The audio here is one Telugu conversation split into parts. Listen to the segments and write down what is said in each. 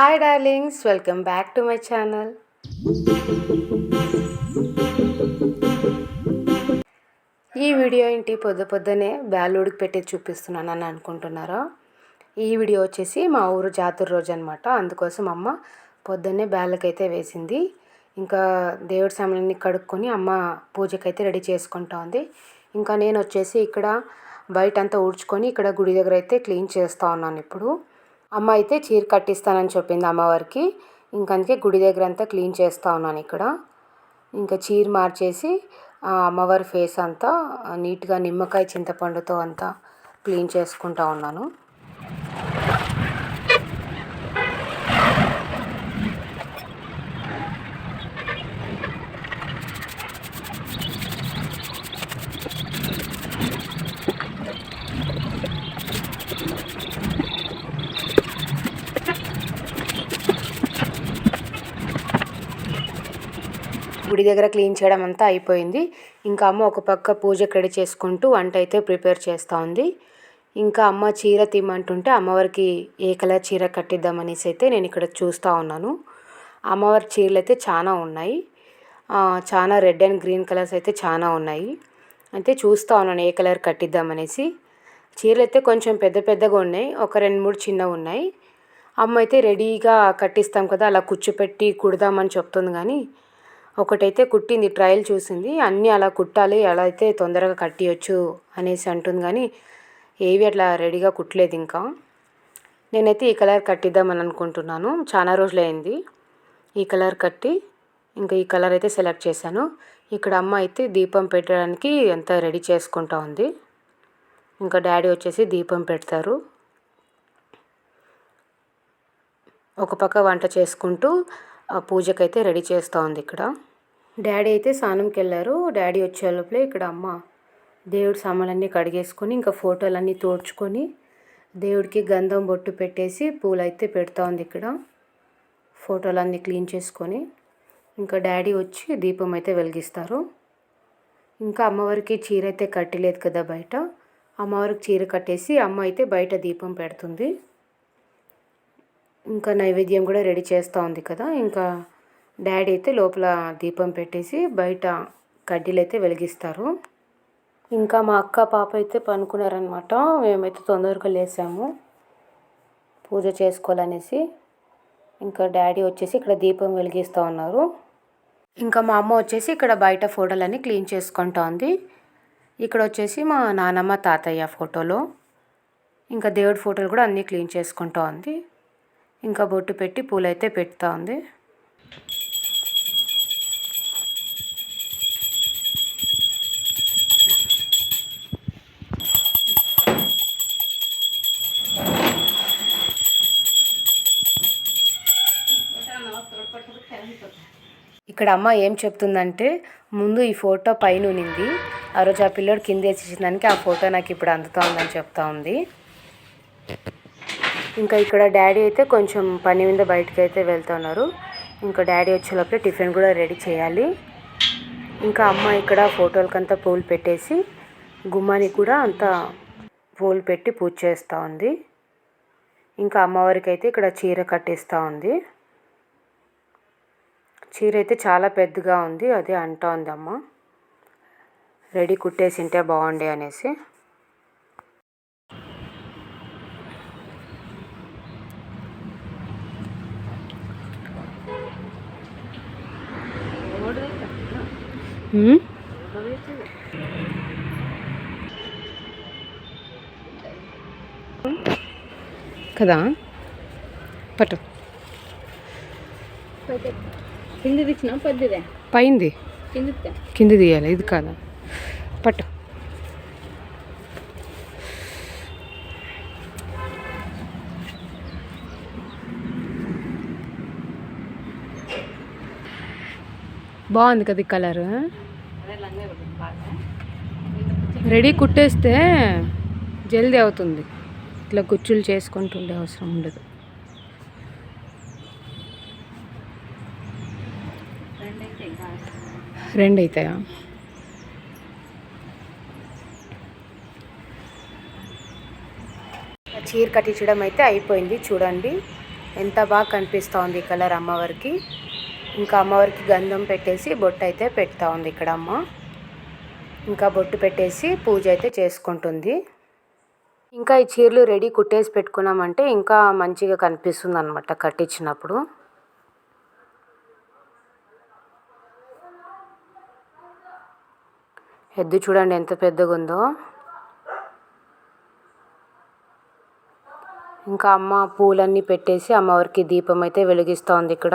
Hi darlings, welcome back to my channel. ఈ వీడియో ఏంటి పొద్దునే బ్యాలుడికి పెట్టి చూపిస్తున్నాను అని అనుకుంటున్నారా? ఈ వీడియో వచ్చేసి మా ఊరు జాతర రోజు అనమాట. అందుకోసం అమ్మ పొద్దున్నే బ్యాళ్ళకైతే వేసింది. ఇంకా దేవుడి సామాన్లన్నీ కడుక్కొని అమ్మ పూజకైతే రెడీ చేసుకుంటా ఉంది. ఇంకా నేను వచ్చేసి ఇక్కడ బయట అంతా ఊడ్చుకొని ఇక్కడ గుడి దగ్గర అయితే క్లీన్ చేస్తూ ఉన్నాను. ఇప్పుడు అమ్మ అయితే చీర కట్టిస్తానని చెప్పింది అమ్మవారికి. ఇంక అందుకే గుడి దగ్గర అంతా క్లీన్ చేస్తూ ఉన్నాను. ఇక్కడ ఇంకా చీర మార్చేసి అమ్మవారి ఫేస్ అంతా నీట్గా నిమ్మకాయ చింతపండుతో అంతా క్లీన్ చేసుకుంటా ఉన్నాను. గుడి దగ్గర క్లీన్ చేయడం అంతా అయిపోయింది. ఇంకా అమ్మ ఒక పక్క పూజకి రెడీ చేసుకుంటూ వంట అయితే ప్రిపేర్ చేస్తూ ఉంది. ఇంకా అమ్మ చీర తీయమంటుంటే అమ్మవారికి ఏ కలర్ చీర కట్టిద్దామనేసి అయితే నేను ఇక్కడ చూస్తూ ఉన్నాను. అమ్మవారి చీరలు అయితే చాలా ఉన్నాయి. చాలా రెడ్ అండ్ గ్రీన్ కలర్స్ అయితే చాలా ఉన్నాయి. అయితే చూస్తూ ఉన్నాను ఏ కలర్ కట్టిద్దామనేసి. చీరలు అయితే కొంచెం పెద్దగా ఉన్నాయి, ఒక 2-3 చిన్నవి ఉన్నాయి. అమ్మ అయితే రెడీగా కట్టిస్తాం కదా, అలా కూర్చోపెట్టి కుడదామని చెప్తుంది. కానీ ఒకటైతే కుట్టింది, ట్రయల్ చూసింది. అన్నీ అలా కుట్టాలి, అలా అయితే తొందరగా కట్టియచ్చు అనేసి అంటుంది. కానీ ఏవి అట్లా రెడీగా కుట్టలేదు. ఇంకా నేనైతే ఈ కలర్ కట్టిద్దామని అనుకుంటున్నాను. చాలా రోజులైంది ఈ కలర్ కట్టి. ఇంకా ఈ కలర్ అయితే సెలెక్ట్ చేశాను. ఇక్కడ అమ్మ అయితే దీపం పెట్టడానికి అంతా రెడీ చేసుకుంటా ఉంది. ఇంకా డాడీ వచ్చేసి దీపం పెడతారు. ఒక పక్క వంట చేసుకుంటూ పూజకైతే రెడీ చేస్తూ ఉంది. ఇక్కడ డాడీ అయితే స్నానంకి వెళ్ళారు. డాడీ వచ్చే లోపలే ఇక్కడ అమ్మ దేవుడి సామాన్లన్నీ కడిగేసుకొని ఇంకా ఫోటోలన్నీ తోడ్చుకొని దేవుడికి గంధం బొట్టు పెట్టేసి పూలు అయితే పెడతా ఉంది. ఇక్కడ ఫోటోలన్నీ క్లీన్ చేసుకొని ఇంకా డాడీ వచ్చి దీపం అయితే వెలిగిస్తారు. ఇంకా అమ్మవారికి చీర అయితే కట్టలేదు కదా బయట, అమ్మవారికి చీర కట్టేసి అమ్మ అయితే బయట దీపం పెడుతుంది. ఇంకా నైవేద్యం కూడా రెడీ చేస్తూ ఉంది కదా. ఇంకా డాడీ అయితే లోపల దీపం పెట్టేసి బయట కడ్డీలు అయితే వెలిగిస్తారు. ఇంకా మా అక్క పాప అయితే పనుకున్నారనమాట. మేమైతే తొందరగా లేసాము పూజ చేసుకోవాలనేసి. ఇంకా డాడీ వచ్చేసి ఇక్కడ దీపం వెలిగిస్తూ ఉన్నారు. ఇంకా మా అమ్మ వచ్చేసి ఇక్కడ బయట ఫోటోలన్నీ క్లీన్ చేసుకుంటా ఉంది. ఇక్కడ వచ్చేసి మా నానమ్మ తాతయ్య ఫోటోలు, ఇంకా దేవుడి ఫోటోలు కూడా అన్నీ క్లీన్ చేసుకుంటూ ఉంది. ఇంకా బొట్టు పెట్టి పూలైతే పెడతా ఉంది. ఇక్కడ అమ్మ ఏం చెప్తుందంటే, ముందు ఈ ఫోటో పైన ఉన్నింది, ఆ రోజు ఆ పిల్లోడు కింద వేసేసిందానికి ఆ ఫోటో నాకు ఇప్పుడు అందుతూ ఉందని చెప్తా ఉంది. ఇంకా ఇక్కడ డాడీ అయితే కొంచెం పని మీద బయటకు అయితే వెళ్తున్నారు. ఇంకా డాడీ వచ్చేలోపే టిఫిన్ కూడా రెడీ చేయాలి. ఇంకా అమ్మ ఇక్కడ ఫోటోలకంతా పూలు పెట్టేసి గుమ్మానికి కూడా అంతా పూలు పెట్టి పూజ చేస్తూ ఉంది. ఇంకా అమ్మవారికి అయితే ఇక్కడ చీర కట్టిస్తూ ఉంది. చీర అయితే చాలా పెద్దగా ఉంది, అదే అంటా ఉంది అమ్మ. రెడీ కుట్టేసింటే బాగుండే అనేసి. కదా పట్టు పైంది కింద తీయాలి, ఇది కాదా పట్టు. బాగుంది కదా ఈ కలర్. రెడీ కుట్టేస్తే జల్దీ అవుతుంది, ఇట్లా కుచ్చులు చేసుకుంటుండే అవసరం ఉండదు. రెండు అవుతాయా? చీర కట్టించడం అయితే అయిపోయింది చూడండి. ఎంత బాగా కనిపిస్తూ ఉంది ఈ కలర్ అమ్మవారికి. ఇంకా అమ్మవారికి గంధం పెట్టేసి బొట్టు అయితే పెడతా ఉంది ఇక్కడ అమ్మ. ఇంకా బొట్టు పెట్టేసి పూజ అయితే చేసుకుంటుంది. ఇంకా ఈ చీరలు రెడీ కుట్టేసి పెట్టుకున్నామంటే ఇంకా మంచిగా కనిపిస్తుంది అనమాట కట్టించినప్పుడు. ఎద్దు చూడండి ఎంత పెద్దగా ఉందో. ఇంకా అమ్మ పూలన్నీ పెట్టేసి అమ్మవారికి దీపం అయితే వెలిగిస్తూ ఉంది ఇక్కడ.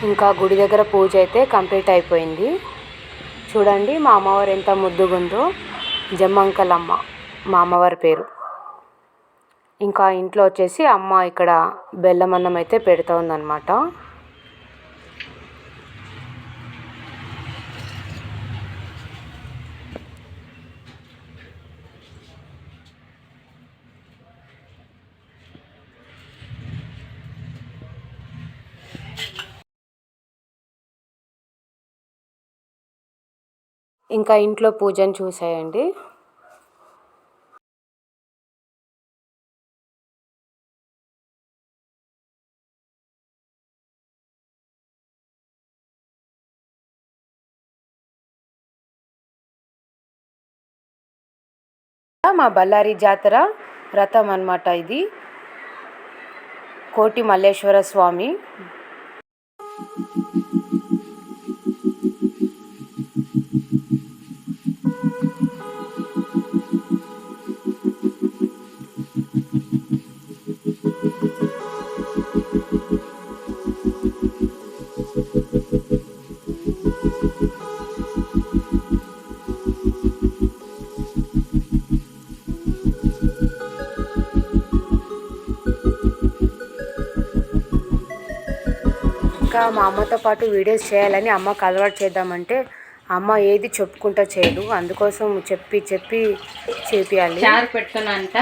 ఇంకా గుడి దగ్గర పూజ అయితే కంప్లీట్ అయిపోయింది. చూడండి మా అమ్మవారు ఎంత ముద్దుగా ఉందో. జమ్మంకలమ్మ మా అమ్మవారి పేరు. ఇంకా ఇంట్లో వచ్చేసి అమ్మ ఇక్కడ బెల్లం అన్నం అయితే పెడుతూ ఉందన్నమాట. ఇంకా ఇంట్లో పూజను చూసేయండి. మా బళ్ళారి జాతర రథం అన్నమాట ఇది. కోటి మల్లేశ్వర స్వామి. ఇంకా మా అమ్మతో పాటు వీడియోస్ చేయాలని అమ్మకు అలవాటు చేద్దామంటే అమ్మ ఏది చెప్పుకుంటా చేయదు. అందుకోసం చెప్పి చేపియాలి. చారు పెట్టుకున్నంత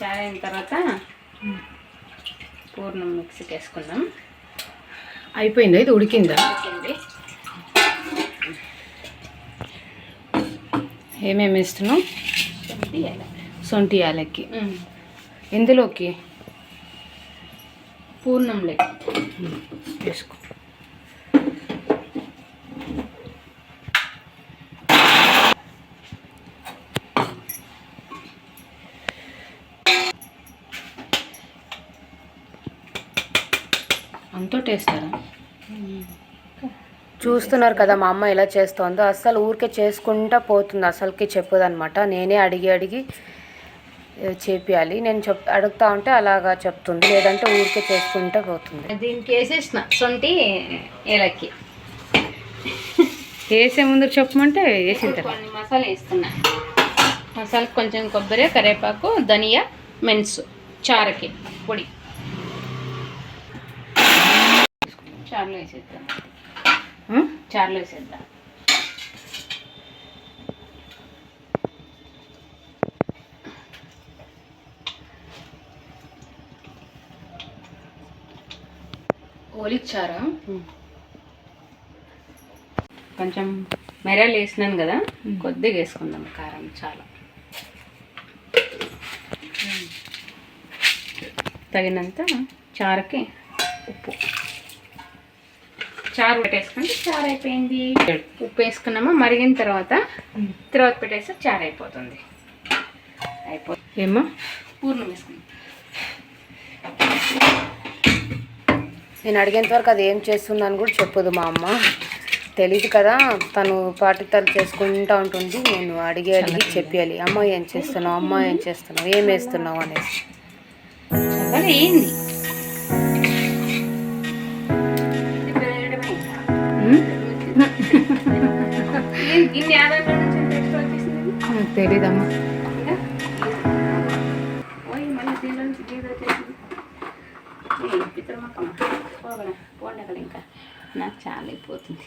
చారు అయిన తర్వాత పూర్ణం మిక్సీకి వేసుకున్నాం. అయిపోయిందా? ఇది ఉడికిందా? ఏమేమి వేస్తున్నావు? సొంటి యాలక్కి. ఎందులోకి? పూర్ణంలో వేసుకో. అంతా టేస్తారా? చూస్తున్నారు కదా మా అమ్మ ఎలా చేస్తుందో. అస్సలు ఊరికే చేసుకుంటా పోతుంది, అసలుకి చెప్పదనమాట. నేనే అడిగి చేపియాలి. నేను అడుగుతా ఉంటే అలాగా చెప్తుంది, లేదంటే ఊరికే చేసుకుంటూ పోతుంది. దీనికి వేసేసిన సొంటి ఏలక్కి వేసే ముందు చెప్పమంటే వేసిన తర్వాత కొన్ని మసాలా వేస్తున్నా. మసాలా కొంచెం కొబ్బరి, కరివేపాకు, ధనియా, మెంతు, చారకి పొడి చారులో వేసేద్దాం. చారులో వేసేద్దాం. ఓలిచ్చారా? కొంచెం మిరియాలు వేసినాను కదా, కొద్దిగా వేసుకుందాం కారం. చాలా తగినంత చారుకి ఉప్పు. చారు పెట్టేసుకుంటే చారు అయిపోయింది. ఉప్పు వేసుకున్నామా, మరిగిన తర్వాత పెట్టేస్తే చారు అయిపోతుంది. ఏమో పూర్ణం వేసుకుందాం. నేను అడిగేంత వరకు అది ఏం చేస్తుందని కూడా చెప్పదు మా అమ్మ. తెలియదు కదా, తను తను చేసుకుంటూ ఉంటుంది. నేను అడిగి చెప్పాలి, అమ్మ ఏం చేస్తున్నావు, అమ్మ ఏం చేస్తున్నావు, ఏం వేస్తున్నావు అనేసి. ఏంది తెలీదమ్మా. ఇంకా నాకు చాలా అయిపోతుంది.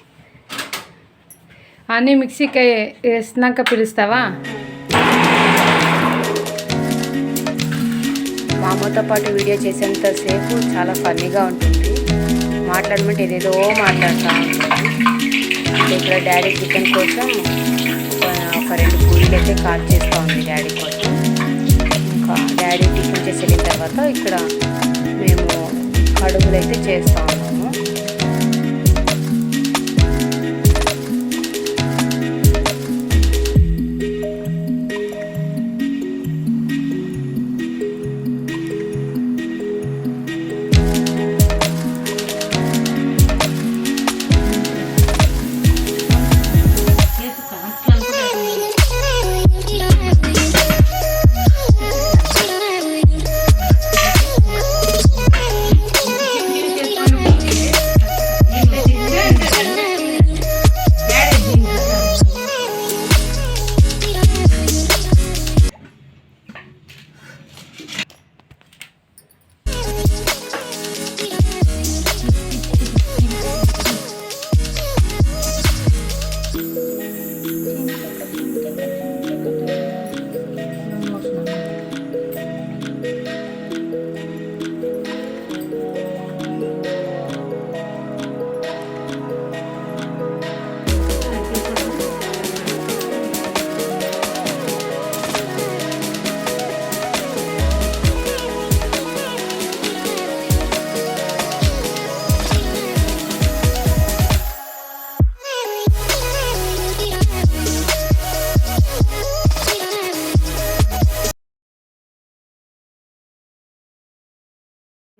అన్నీ మిక్సీకి వేసినాక పిలుస్తావా? మా అమ్మతో పాటు వీడియో చేసేంతసేపు చాలా ఫన్నీగా ఉంటుంది. మా మాట్లాడమంటే ఏదేదో మాట్లాడుతూ ఉంటుంది. ఇక్కడ డాడీ చికెన్ కోసం ఒక 2 పూరీలు అయితే కాల్ చేస్తూ ఉంది డాడీ కోసం. ఇంకా డాడీ టిఫిన్ చేసి వెళ్ళిన తర్వాత ఇక్కడ మేము కడుగులు అయితే చేస్తూ ఉన్నాము.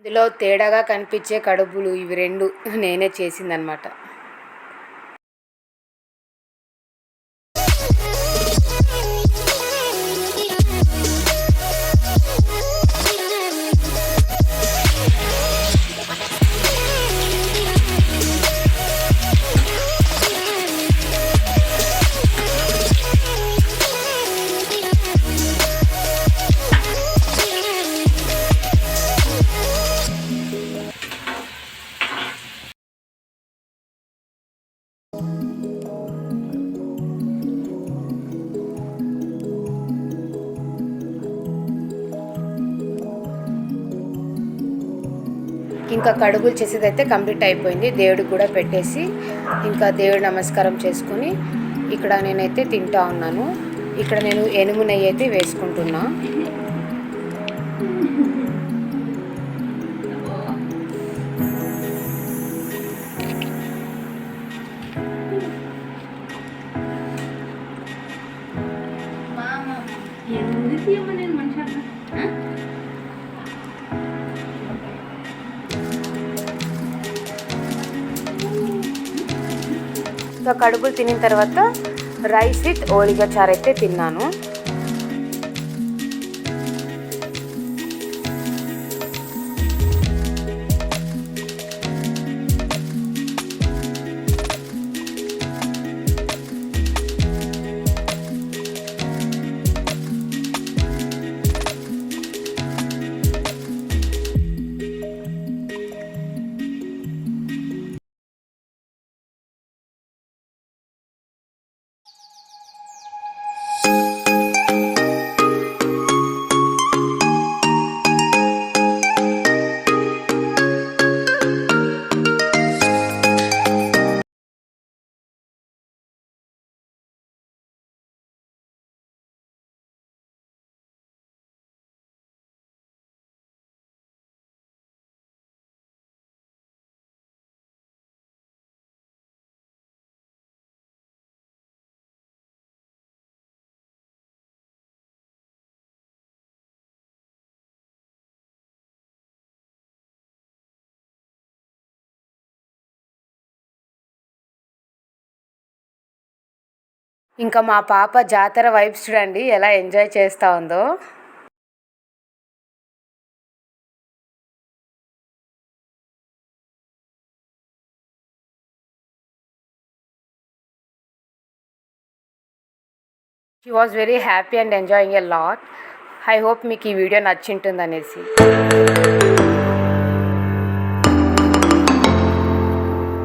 ఇందులో తేడాగా కనిపించే కడుపులు ఇవి 2 నేనే చేసిందనమాట. ఇంకా కడుగులు చేసేదైతే కంప్లీట్ అయిపోయింది. దేవుడికి కూడా పెట్టేసి ఇంకా దేవుడు నమస్కారం చేసుకుని ఇక్కడ నేనైతే తింటా ఉన్నాను. ఇక్కడ నేను ఎనుము నెయ్యి అయితే వేసుకుంటున్నా. ఇంకా కడుగులు తినిన తర్వాత రైస్ విత్ ఓలిగా చారు అయితే తిన్నాను. ఇంకా మా పాప జాతర వైబ్స్ చూడండి ఎలా ఎంజాయ్ చేస్తూ ఉందో. She was very happy and enjoying a lot. I hope మీకు ఈ వీడియో నచ్చింటుందనేసి.